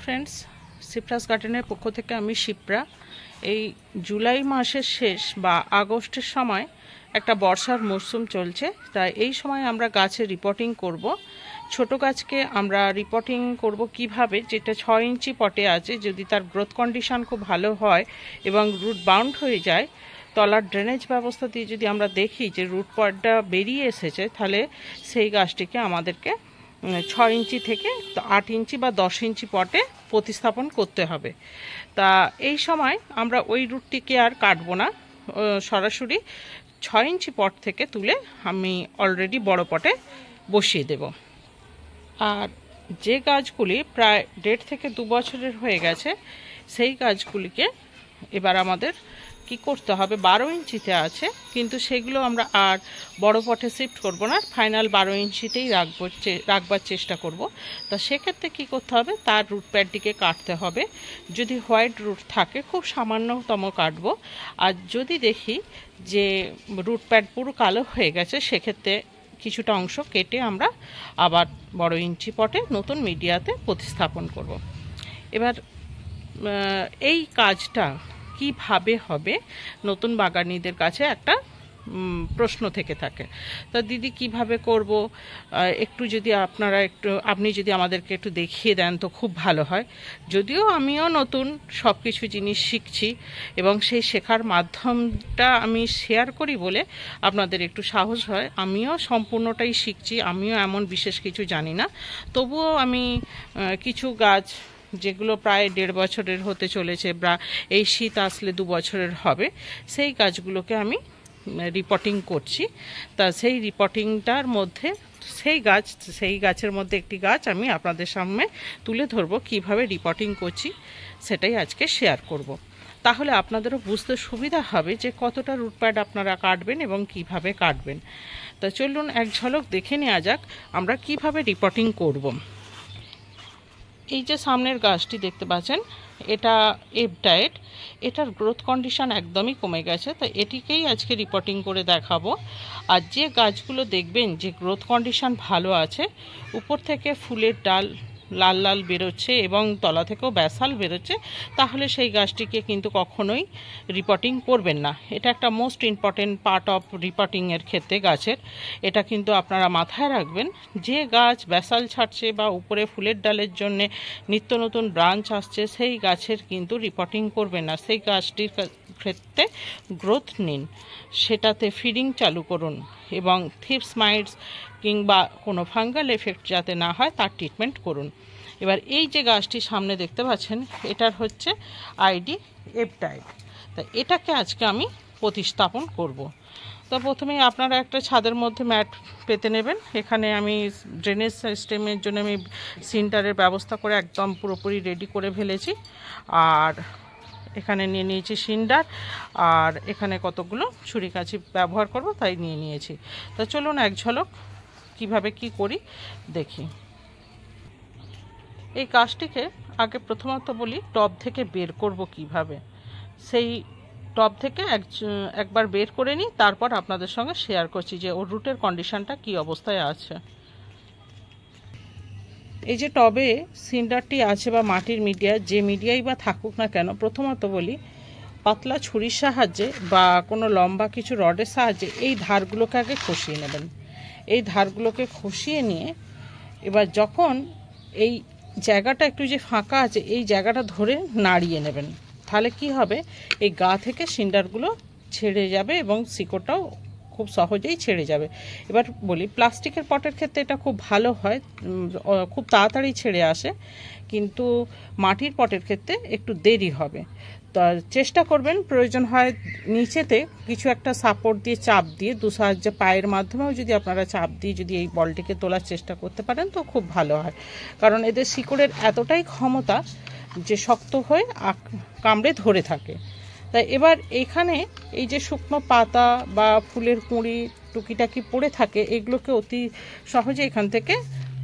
Friends, সিপ্রাস গার্ডেনের পক্ষ থেকে আমি শিপ্রা। এই জুলাই মাসের শেষ বা আগস্টের সময় একটা বর্ষার মরশুম চলছে, তাই এই সময় আমরা গাছে রিপোর্টিং করব। ছোট গাছকে আমরা রিপোর্টিং করব কিভাবে, যেটা 6 ইঞ্চি পটে আছে, যদি তার গ্রোথ কন্ডিশন খুব ভালো হয় এবং রুট বাউন্ড হয়ে যায়, তলার ড্রেনেজ ব্যবস্থা দিয়ে যদি আমরা দেখি যে রুট পটটা বেরিয়ে এসেছে, তাহলে সেই গাছটিকে আমাদেরকে 6 ইঞ্চি থেকে 8 ইঞ্চি বা 10 ইঞ্চি পটে প্রতিস্থাপন করতে হবে। তা এই সময় আমরা ওই রুটটিকে আর কাটবো না, সরাসরি 6 ইঞ্চি পট থেকে তুলে আমি অলরেডি বড় পটে বসিয়ে দেব। আর যে গাছগুলি প্রায় 1.5 থেকে 2 বছরের হয়ে গেছে, সেই গাছগুলিকে এবার আমাদের কি করতে হবে, 12 ইঞ্চিতে আছে, কিন্তু সেগুলো আমরা আর বড় পটে শিফট করব না, ফাইনাল 12 ইঞ্চিতেই রাখবার চেষ্টা করব। তা সেক্ষেত্রে কি করতে হবে, তার রুট প্যাডটিকে কাটতে হবে। যদি হোয়াইট রুট থাকে খুব সামান্যতম কাটবো, আর যদি দেখি যে রুট প্যাড পুরো কালো হয়ে গেছে, সেক্ষেত্রে কিছুটা অংশ কেটে আমরা আবার বড় ইঞ্চি পটে নতুন মিডিয়াতে প্রতিস্থাপন করব। এবার এই কাজটা কিভাবে হবে, নতুন বাগানীদের কাছে একটা প্রশ্ন থেকে থাকে। তা দিদি কিভাবে করব, একটু যদি আপনি যদি আমাদেরকে একটু দেখিয়ে দেন তো খুব ভালো হয়। যদিও আমিও নতুন সব কিছু জিনিস শিখছি এবং সেই শেখার মাধ্যমটা আমি শেয়ার করি বলে আপনাদের একটু সাহস হয়। আমিও সম্পূর্ণটাই শিখছি, আমিও এমন বিশেষ কিছু জানি না। তবুও আমি কিছু গাছ যেগুলো প্রায় 1.5 বছরের হতে চলেছে বা এই শীত আসলে 2 বছরের হবে, সেই গাছগুলোকে আমি রিপোর্টিং করছি। তা সেই রিপোর্টিংটার মধ্যে সেই গাছের মধ্যে একটি গাছ আমি আপনাদের সামনে তুলে ধরবো, কিভাবে রিপোর্টিং করছি সেটাই আজকে শেয়ার করব। তাহলে আপনাদেরও বুঝতে সুবিধা হবে যে কতটা রুট প্যাড আপনারা কাটবেন এবং কিভাবে কাটবেন। তা চলুন এক ঝলক দেখে নেওয়া যাক আমরা কিভাবে রিপোর্টিং করব। এই যে সামনের গাছটি দেখতে পাচ্ছেন, এটা এপটাইট, এটার গ্রোথ কন্ডিশন একদমই কমে গেছে, তাই এটিকেই আজকে রিপোর্টিং করে দেখাবো। আর যে গাছগুলো দেখবেন যে গ্রোথ কন্ডিশন ভালো আছে, উপর থেকে ফুলের ডাল লাল লাল বেরোচ্ছে এবং তলা থেকেও ব্যাসাল বেরোচ্ছে, তাহলে সেই গাছটিকে কিন্তু কখনোই রিপোর্টিং করবেন না। এটা একটা মোস্ট ইম্পর্টেন্ট পার্ট অফ রিপোর্টিংয়ের ক্ষেত্রে গাছের, এটা কিন্তু আপনারা মাথায় রাখবেন। যে গাছ ব্যাসাল ছাড়ছে বা উপরে ফুলের ডালের জন্যে নিত্য নতুন ব্রাঞ্চ আসছে, সেই গাছের কিন্তু রিপোর্টিং করবেন না। সেই গাছটির ক্ষেত্রে গ্রোথ নিন, সেটাতে ফিডিং চালু করুন এবং থিপস মাইটস কিংবা কোনো ফাঙ্গাল এফেক্ট যাতে না হয় তার ট্রিটমেন্ট করুন। এবার এই যে গাছটি সামনে দেখতে পাচ্ছেন, এটার হচ্ছে আইডি এপটাইট। তা এটাকে আজকে আমি প্রতিস্থাপন করব। তো প্রথমে আপনারা একটা ছাদের মধ্যে ম্যাট পেতে নেবেন। এখানে আমি ড্রেনেজ সিস্টেমের জন্য আমি সিন্টারের ব্যবস্থা করে একদম পুরোপুরি রেডি করে ফেলেছি। আর এখানে নিয়ে নিয়েছি সিন্ডার, আর এখানে কতগুলো ছুরি কাঁচি ব্যবহার করব তাই নিয়ে নিয়েছি। তা চলুন এক ঝলক কিভাবে কি করি দেখি। এই কাজটিকে আগে প্রথমত বলি টব থেকে বের করব কিভাবে। সেই টব থেকে একবার বের করে নিই, তারপর আপনাদের সঙ্গে শেয়ার করছি যে ওর রুটের কন্ডিশনটা কি অবস্থায় আছে। এই যে টবে সিন্ডারটি আছে বা মাটির মিডিয়া, যে মিডিয়াই বা থাকুক না কেন, প্রথমত বলি পাতলা ছুরির সাহায্যে বা কোনো লম্বা কিছু রডের সাহায্যে এই ধারগুলোকে আগে খসিয়ে নেবেন। এই ধারগুলোকে খসিয়ে নিয়ে এবার যখন এই জায়গাটা একটু যে ফাঁকা আছে, এই জায়গাটা ধরে নাড়িয়ে নেবেন। তাহলে কি হবে, এই গা থেকে সিন্ডারগুলো ছেড়ে যাবে এবং শিকড়টাও খুব সহজেই ছেড়ে যাবে। এবার বলি প্লাস্টিকের পটের ক্ষেত্রে এটা খুব ভালো হয়, খুব তাড়াতাড়ি ছেড়ে আসে, কিন্তু মাটির পটের ক্ষেত্রে একটু দেরি হবে। তো চেষ্টা করবেন প্রয়োজন হয় নিচেতে কিছু একটা সাপোর্ট দিয়ে চাপ দিয়ে, সাহায্যে পায়ের মাধ্যমেও যদি আপনারা চাপ দিয়ে যদি এই বলটিকে তোলার চেষ্টা করতে পারেন তো খুব ভালো হয়। কারণ এদের শিকড়ের এতটাই ক্ষমতা যে শক্ত হয়ে কামড়ে ধরে থাকে। তাই এবার এখানে এই যে শুকনো পাতা বা ফুলের কুঁড়ি টুকিটাকি পড়ে থাকে, এগুলোকে অতি সহজে এখান থেকে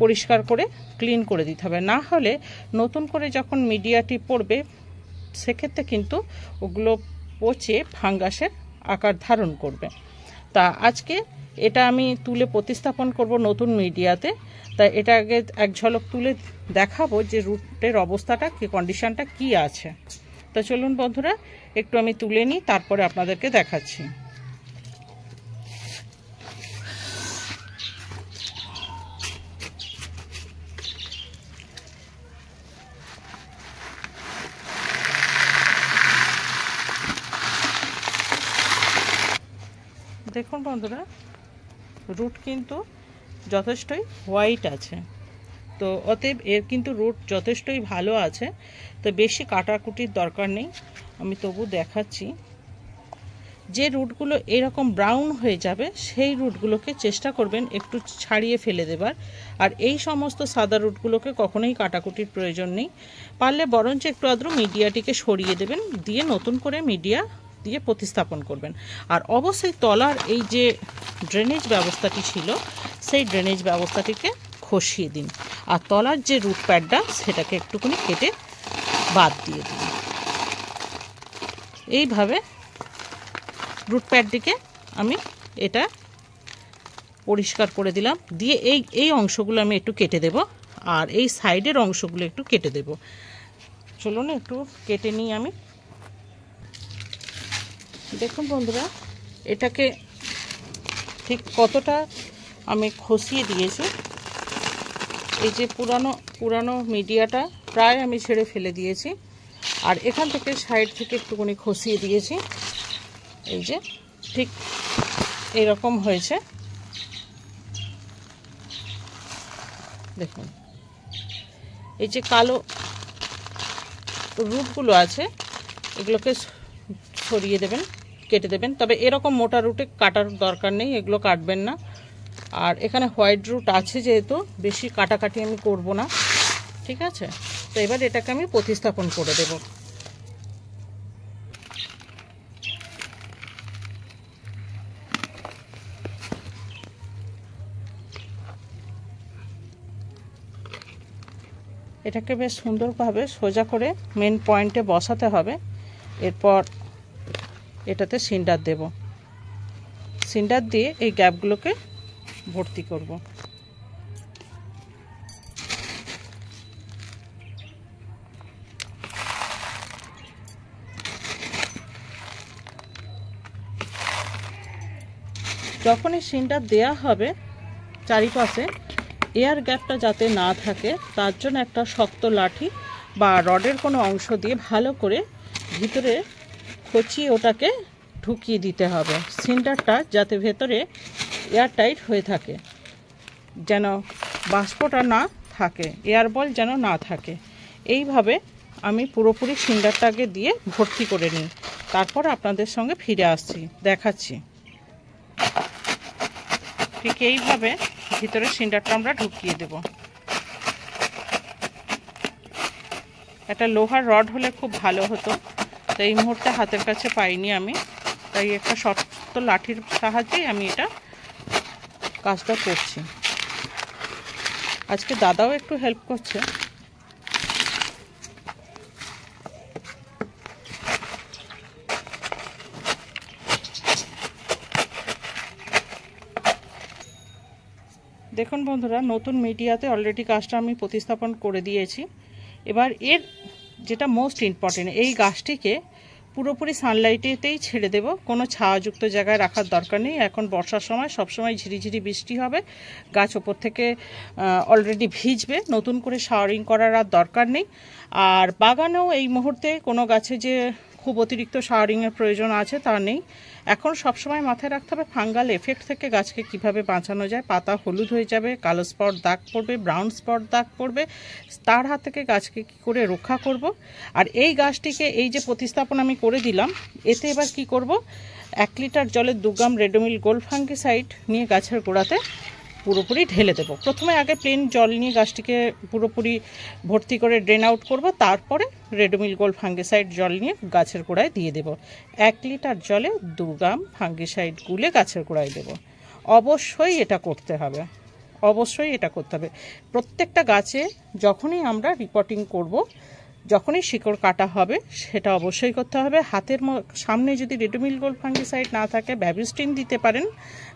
পরিষ্কার করে ক্লিন করে দিতে হবে। না হলে নতুন করে যখন মিডিয়াটি পড়বে, সেক্ষেত্রে কিন্তু ওগুলো পচে ফাঙ্গাসের আকার ধারণ করবে। তা আজকে এটা আমি তুলে প্রতিস্থাপন করব নতুন মিডিয়াতে। তাই এটা আগে এক ঝলক তুলে দেখাবো যে রুটের অবস্থাটা কি, কন্ডিশনটা কি আছে। তো চলুন বন্ধুরা একটু আমি তুলে নিই, তারপরে আপনাদেরকে দেখাচ্ছি। দেখুন বন্ধুরা, রুট কিন্তু যথেষ্টই হোয়াইট আছে, তো অতএব এর কিন্তু রুট যথেষ্টই ভালো আছে। তো বেশি কাটাকুটির দরকার নেই, আমি তবু দেখাচ্ছি। যে রুটগুলো এরকম ব্রাউন হয়ে যাবে সেই রুটগুলোকে চেষ্টা করবেন একটু ছাড়িয়ে ফেলে দেবার। আর এই সমস্ত সাদা রুটগুলোকে কখনোই কাটাকুটির প্রয়োজন নেই, পারলে বরঞ্চ একটু আদ্র মিডিয়াটিকে সরিয়ে দেবেন, দিয়ে নতুন করে মিডিয়া দিয়ে প্রতিস্থাপন করবেন। আর অবশ্যই তলার এই যে ড্রেনেজ ব্যবস্থাটি ছিল সেই ড্রেনেজ ব্যবস্থাটিকে খসিয়ে দিন, আর তলার যে রুট প্যাডটা সেটাকে একটুখানি কেটে বাদ দিয়ে দিন। এইভাবে রুট প্যাডটিকে আমি এটা পরিষ্কার করে দিলাম, দিয়ে এই অংশগুলো আমি একটু কেটে দেব, আর এই সাইডের অংশগুলো একটু কেটে দেব। চলুন একটু কেটে নিই আমি। দেখুন বন্ধুরা, এটাকে ঠিক কতটা আমি খসিয়ে দিয়েছি। এই যে পুরানো মিডিয়াটা প্রায় আমি ছেড়ে ফেলে দিয়েছি, আর এখান থেকে সাইড থেকে একটুখানি খসিয়ে দিয়েছি। এই যে ঠিক এরকম হয়েছে। দেখুন, এই যে কালো রুটগুলো আছে এগুলোকে সরিয়ে দেবেন, কেটে দেবেন। তবে এরকম মোটা রুটে কাটার দরকার নেই, এগুলো কাটবেন না। আর এখানে হোয়াইট রুট আছে যেহেতু বেশি কাটাকাটি আমি করব না, ঠিক আছে। তো এবার এটাকে আমি প্রতিস্থাপন করে দেব। এটাকে বেশ সুন্দরভাবে সোজা করে মেন পয়েন্টে বসাতে হবে। এরপর এটাতে সিন্ডার দেব, সিন্ডার দিয়ে এই গ্যাপগুলোকে ভর্তি করব। যখনই সিন্ডার দেয়া হবে চারিপাশে এয়ার গ্যাপটা যাতে না থাকে তার জন্য একটা শক্ত লাঠি বা রডের কোনো অংশ দিয়ে ভালো করে ভিতরে খচিয়ে ওটাকে ঢুকিয়ে দিতে হবে। সিন্ডারটা যাতে ভেতরে এয়ার টাইট হয়ে থাকে, যেন বাষ্পটা না থাকে, এয়ার বল যেন না থাকে। এইভাবে আমি পুরোপুরি সিন্ডারটাকে দিয়ে ভর্তি করে নিই, তারপর আপনাদের সঙ্গে ফিরে আসছি, দেখাচ্ছি। ঠিক এইভাবে ভিতরে সিন্ডারটা আমরা ঢুকিয়ে দেব। একটা লোহার রড হলে খুব ভালো হতো, তো এই মুহূর্তে হাতের কাছে পাইনি আমি, তাই একটা শক্ত লাঠির সাহায্যেই আমি এটা কাজটা করছি। আজকে দাদাও একটু হেল্প করছে। দেখুন বন্ধুরা, নতুন মিডিয়াতে অলরেডি কাজটা আমি প্রতিস্থাপন করে দিয়েছি। এবার এর যেটা মোস্ট ইম্পর্টেন্ট, এই গাছটিকে পুরোপুরি সানলাইটেতেই ছেড়ে দেব, কোনো ছায়াযুক্ত জায়গায় রাখার দরকার নেই। এখন বর্ষার সময় সবসময় ঝিরিঝিরি বৃষ্টি হবে, গাছ ওপর থেকে অলরেডি ভিজবে, নতুন করে শাওয়ারিং করার আর দরকার নেই। আর বাগানেও এই মুহূর্তে কোনো গাছে যে খুব অতিরিক্ত শাওয়ারিংয়ের প্রয়োজন আছে তা নেই। এখন সবসময় মাথায় রাখতে হবে ফাঙ্গাল এফেক্ট থেকে গাছকে কিভাবে বাঁচানো যায়। পাতা হলুদ হয়ে যাবে, কালো স্পট দাগ পড়বে, ব্রাউন স্পট দাগ পড়বে, তার হাত থেকে গাছকে কী করে রক্ষা করব। আর এই গাছটিকে এই যে প্রতিস্থাপন আমি করে দিলাম, এতে এবার কি করব, 1 লিটার জলে 2 গ্রাম রেডোমিল গোল্ড ফাঙ্গিসাইড নিয়ে গাছের গোড়াতে পুরোপুরি ঢেলে দেব। প্রথমে আগে প্লেন জল নিয়ে গাছটিকে পুরোপুরি ভর্তি করে ড্রেন আউট করব, তারপরে রেডোমিল গোল্ড ফাঙ্গিসাইড জল নিয়ে গাছের গোড়ায় দিয়ে দেব। 1 লিটার জলে 2 গ্রাম ফাঙ্গিসাইড গুলে গাছের গোড়ায় দেব। অবশ্যই এটা করতে হবে, অবশ্যই এটা করতে হবে। প্রত্যেকটা গাছে যখনই আমরা রিপোর্টিং করব যখনই শিকড় কাটা হবে সেটা অবশ্যই করতে হবে। হাতের সামনে যদি রেডোমিল গোল্ড ফাঙ্গিসাইড না থাকে ব্যাবিস্টিন দিতে পারেন,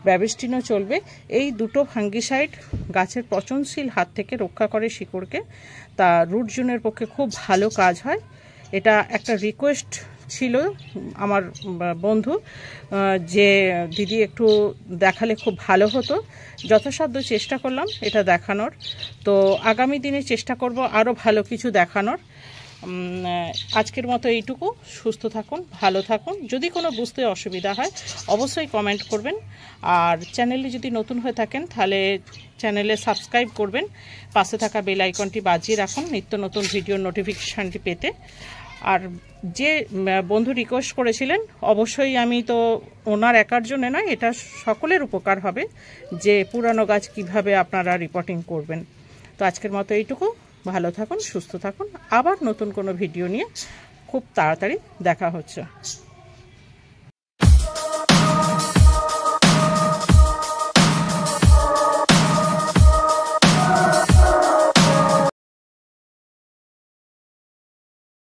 ব্যাবিস্টিনও চলবে। এই দুটো ফাঙ্গিসাইড গাছের পচনশীল হাত থেকে রক্ষা করে শিকড়কে, তা রুট জোনের পক্ষে খুব ভালো কাজ হয়। এটা একটা রিকোয়েস্ট ছিল আমার বন্ধু যে দিদি একটু দেখালে খুব ভালো হতো, যথাসাধ্য চেষ্টা করলাম এটা দেখানোর। তো আগামী দিনে চেষ্টা করব আরও ভালো কিছু দেখানোর। আজকের মতো এইটুকু। সুস্থ থাকুন, ভালো থাকুন। যদি কোনো বুঝতে অসুবিধা হয় অবশ্যই কমেন্ট করবেন। আর চ্যানেলে যদি নতুন হয়ে থাকেন তাহলে চ্যানেলে সাবস্ক্রাইব করবেন, পাশে থাকা বেল আইকনটি বাজিয়ে রাখুন নিত্য নতুন ভিডিওর নোটিফিকেশানটি পেতে। আর যে বন্ধু রিকোয়েস্ট করেছিলেন, অবশ্যই আমি তো ওনার একার জন্য নয়, এটা সকলের উপকার হবে যে পুরানো গাছ কিভাবে আপনারা রিপোর্টিং করবেন। তো আজকের মতো এইটুকু। ভালো থাকুন, সুস্থ থাকুন। আবার নতুন কোনো ভিডিও নিয়ে খুব তাড়াতাড়ি দেখা হচ্ছে।